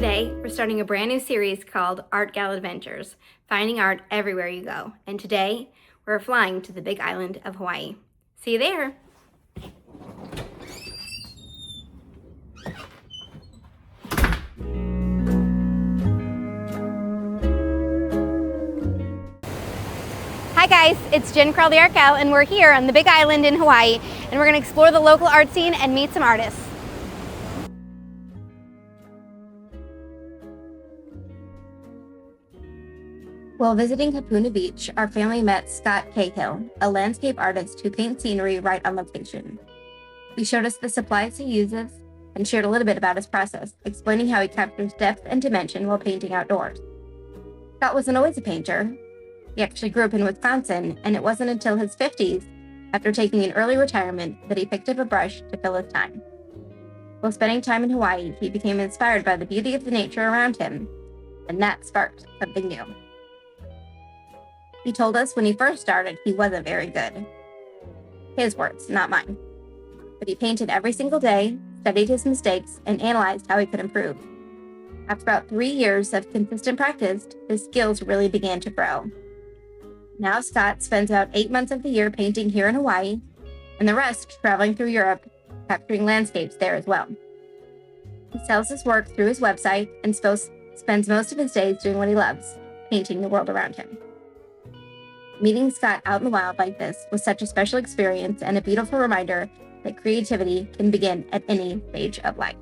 Today, we're starting a brand new series called Art Gal Adventures, finding art everywhere you go. And today, we're flying to the big island of Hawaii. See you there! Hi guys, it's Jen Krell, the Art Gal, and we're here on the big island in Hawaii, and we're going to explore the local art scene and meet some artists. While visiting Hapuna Beach, our family met Scott Cahill, a landscape artist who paints scenery right on location. He showed us the supplies he uses and shared a little bit about his process, explaining how he captures depth and dimension while painting outdoors. Scott wasn't always a painter. He actually grew up in Wisconsin, and it wasn't until his 50s, after taking an early retirement, that he picked up a brush to fill his time. While spending time in Hawaii, he became inspired by the beauty of the nature around him, and that sparked something new. He told us when he first started, he wasn't very good. His words, not mine. But he painted every single day, studied his mistakes, and analyzed how he could improve. After about 3 years of consistent practice, his skills really began to grow. Now Scott spends about 8 months of the year painting here in Hawaii, and the rest traveling through Europe, capturing landscapes there as well. He sells his work through his website and spends most of his days doing what he loves, painting the world around him. Meeting Scott out in the wild like this was such a special experience and a beautiful reminder that creativity can begin at any stage of life.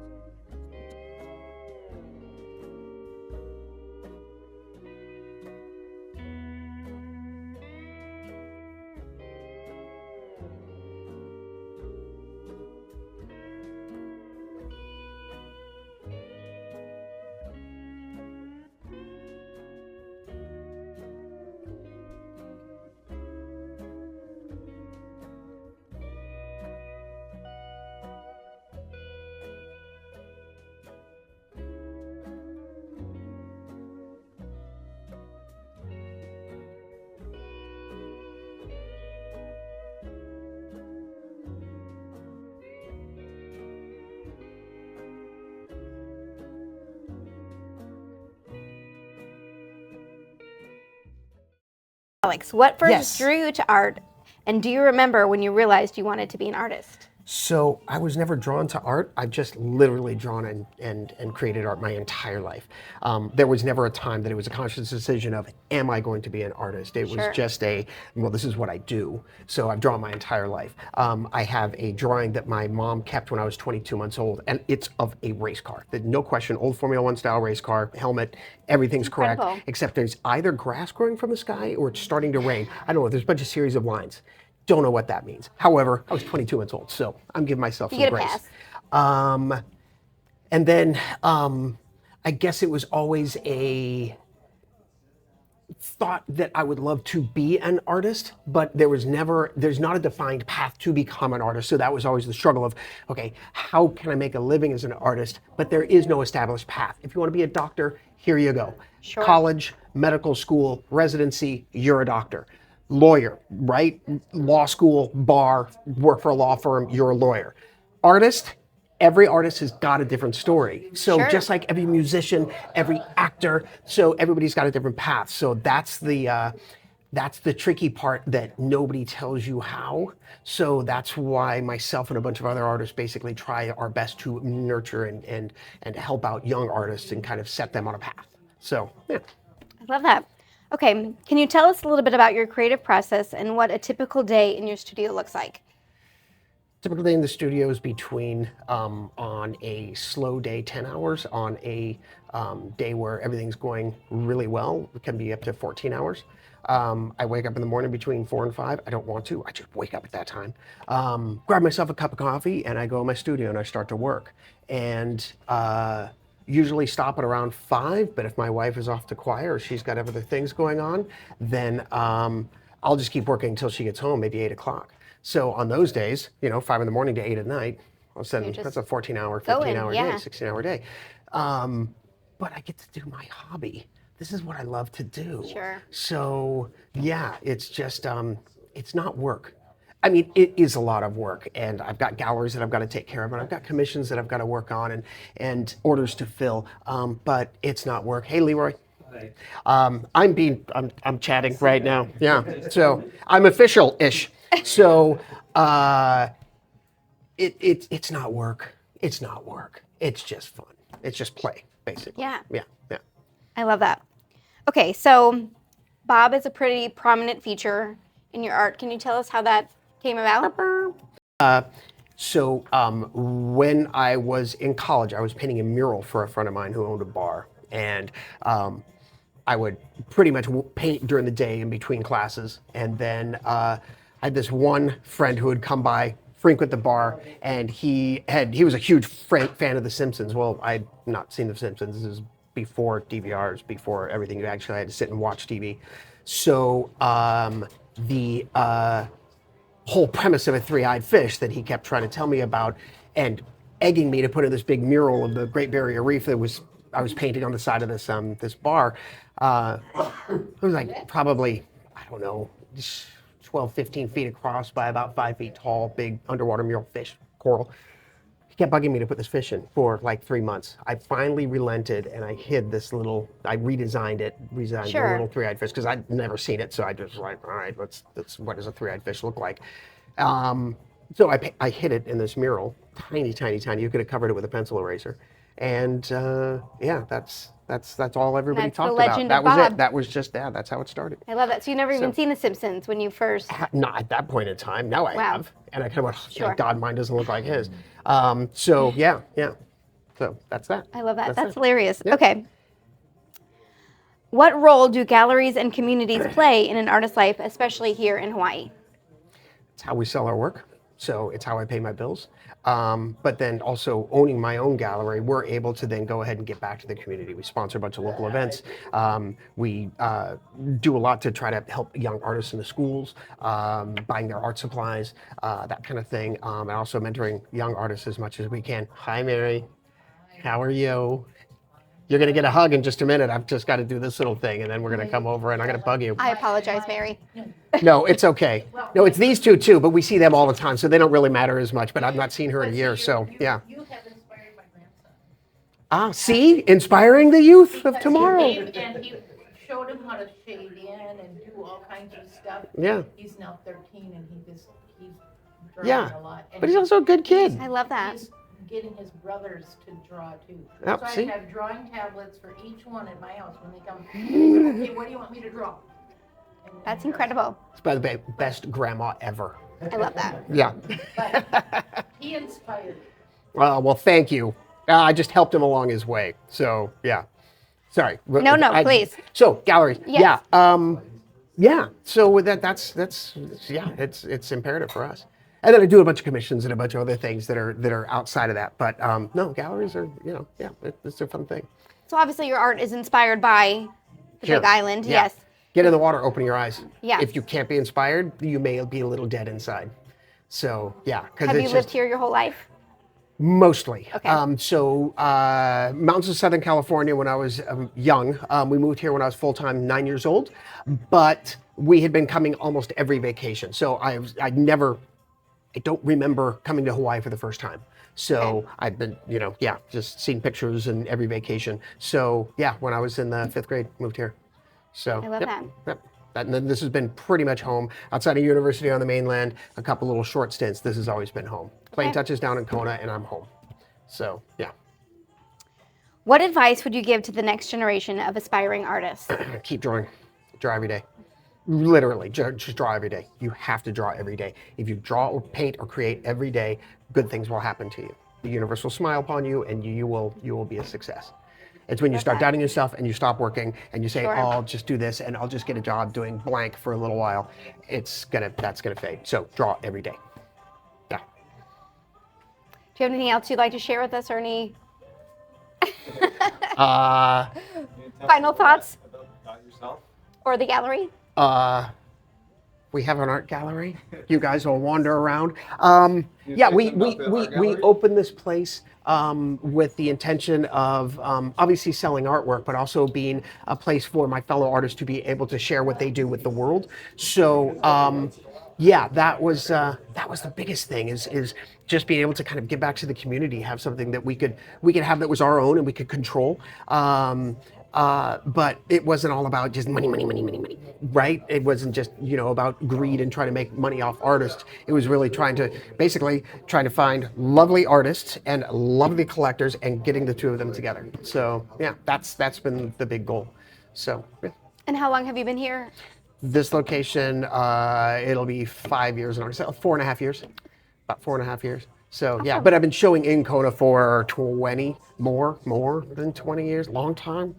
Alex, what first drew you to art, and do you remember when you realized you wanted to be an artist? So I was never drawn to art. I've just literally drawn and created art my entire life. There was never a time that it was a conscious decision of, am I going to be an artist? It was just well, this is what I do. So I've drawn my entire life. I have a drawing that my mom kept when I was 22 months old, and it's of a race car. No question, old Formula One style race car, helmet, everything's correct, except there's either grass growing from the sky or it's starting to rain. I don't know, there's a bunch of series of lines. Don't know what that means. However, I was 22 months old, so I'm giving myself some grace. And then I guess it was always a thought that I would love to be an artist, but there's not a defined path to become an artist. So that was always the struggle of, okay, how can I make a living as an artist? But there is no established path. If you want to be a doctor, here you go. College, medical school, residency, you're a doctor. Lawyer, right? Law school, bar, work for a law firm, you're a lawyer. Artist, every artist has got a different story. So just like every musician, every actor, so everybody's got a different path. So that's the tricky part, that nobody tells you how. So that's why myself and a bunch of other artists basically try our best to nurture and help out young artists and kind of set them on a path. So, yeah. I love that. Okay, can you tell us a little bit about your creative process and what a typical day in your studio looks like? Typical day in the studio is between, on a slow day, 10 hours. On a day where everything's going really well, it can be up to 14 hours. I wake up in the morning between 4 and 5. I don't want to, I just wake up at that time. Grab myself a cup of coffee and I go in my studio and I start to work. And usually stop at around 5, but if my wife is off to choir or she's got other things going on, then I'll just keep working until she gets home, maybe 8 o'clock. So on those days, 5 in the morning to 8 at night, all of a sudden that's a 14-hour, 15-hour day, 16-hour day. But I get to do my hobby. This is what I love to do. So yeah, it's just, it's not work. I mean, it is a lot of work, and I've got galleries that I've got to take care of, and I've got commissions that I've got to work on, and orders to fill. But it's not work. Hey, Leroy. I'm chatting right now. Yeah. So I'm official-ish. So it's not work. It's not work. It's just fun. It's just play, basically. Yeah. Yeah. Yeah. I love that. Okay, so Bob is a pretty prominent feature in your art. Can you tell us how that came about? So when I was in college, I was painting a mural for a friend of mine who owned a bar, and I would pretty much paint during the day in between classes, and then I had this one friend who would come by, frequent the bar, and he was a huge fan of The Simpsons. Well, I'd not seen The Simpsons. This is before DVRs, before everything. You actually had to sit and watch TV. So the whole premise of a three-eyed fish that he kept trying to tell me about and egging me to put in this big mural of the Great Barrier Reef that I was painting on the side of this bar. It was like probably, I don't know, 12, 15 feet across by about 5 feet tall, big underwater mural fish, coral. He kept bugging me to put this fish in for like 3 months. I finally relented and I hid this I redesigned the little three-eyed fish because I'd never seen it. So I just like, all right, what does a three-eyed fish look like? So I hid it in this mural, tiny, tiny, tiny. You could have covered it with a pencil eraser. And yeah, that's all everybody That's talked the about. legend That of was Bob. it. That was just that's how it started. I love that. So you never even seen The Simpsons when you first. Not at that point in time. Now I Wow. have, and I kind of went, Sure. thank God mine doesn't look like his. So yeah. So that's that. I love that. That's it. hilarious. Yeah. Okay. What role do galleries and communities play in an artist's life, especially here in Hawaii? It's how we sell our work. So it's how I pay my bills. But then also owning my own gallery, we're able to then go ahead and get back to the community. We sponsor a bunch of local events. We do a lot to try to help young artists in the schools, buying their art supplies, that kind of thing. And also mentoring young artists as much as we can. Hi, Mary. How are you? You're going to get a hug in just a minute. I've just got to do this little thing, and then we're going to come over and I'm going to bug you. I apologize, Mary. No, it's okay. No, it's these two too, but we see them all the time, so they don't really matter as much. But I've not seen her in a year, so yeah. You have inspired my grandson. Ah, see, inspiring the youth of tomorrow. And he showed him how to shade in and do all kinds of stuff. Yeah, He's now 13 and he's drawing yeah, a lot. And but he's also a good kid. I love that. He's getting his brothers to draw too. Yep, So I see? have drawing tablets for each one at my house when they come. Okay, what do you want me to draw? And That's incredible. It's by the best grandma ever. I love that. Yeah. But he inspired. Well, thank you. I just helped him along his way. So yeah. Sorry. No, please. So galleries. Yes. Yeah. Yeah. So with that's yeah. It's imperative for us. And then I do a bunch of commissions and a bunch of other things that are outside of that. But no, galleries are yeah. It's a fun thing. So obviously your art is inspired by the Here. Big Island. Yeah. Yes. Get in the water, open your eyes. Yeah. If you can't be inspired, you may be a little dead inside. So yeah, because Have it's you lived just here your whole life? mostly. Okay. Mountains of Southern California when I was young. We moved here when I was full-time 9 years old, but we had been coming almost every vacation. So I don't remember coming to Hawaii for the first time. So I've been, just seeing pictures and every vacation. So yeah, when I was in the 5th grade, moved here. So I love that. Yep. And then this has been pretty much home. Outside of university on the mainland, a couple little short stints. This has always been home. Plane touches down in Kona, and I'm home. So yeah, What advice would you give to the next generation of aspiring artists? keep drawing. Draw every day. Literally, just draw every day. You have to draw every day. If you draw or paint or create every day, good things will happen to you. The universe will smile upon you, and you will be a success. It's when you start doubting yourself and you stop working and you say, Sure. oh, I'll just do this and I'll just get a job doing blank for a little while. That's gonna fade. So draw every day. Yeah. Do you have anything else you'd like to share with us or any final thoughts? About yourself? Or the gallery? We have an art gallery. You guys will wander around. Yeah, say we something about the art we gallery? opened this place with the intention of obviously selling artwork, but also being a place for my fellow artists to be able to share what they do with the world. So yeah, that was the biggest thing is just being able to kind of give back to the community, have something that we could have that was our own and we could control. But it wasn't all about just money, money, money, money, money, right? It wasn't just about greed and trying to make money off artists. It was really basically trying to find lovely artists and lovely collectors and getting the two of them together. So yeah, that's been the big goal. So yeah. And how long have you been here? This location, it'll be 5 years in August, 4.5 years, about 4.5 years. So yeah, but I've been showing in Kona for 20 more than 20 years, long time.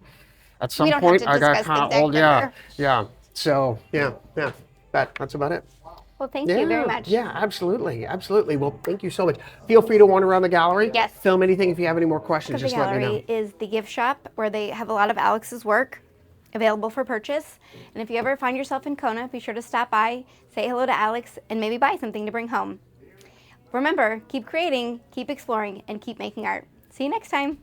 At some We don't have point, to I got discuss the kind of exact old. Yeah, number. yeah. So yeah. That's about it. Well, thank you very much. Yeah, absolutely, absolutely. Well, thank you so much. Feel free to wander around the gallery. Yes. Film anything if you have any more questions. The Just let me know. gallery is the gift shop where they have a lot of Alex's work available for purchase. And if you ever find yourself in Kona, be sure to stop by, say hello to Alex, and maybe buy something to bring home. Remember, keep creating, keep exploring, and keep making art. See you next time.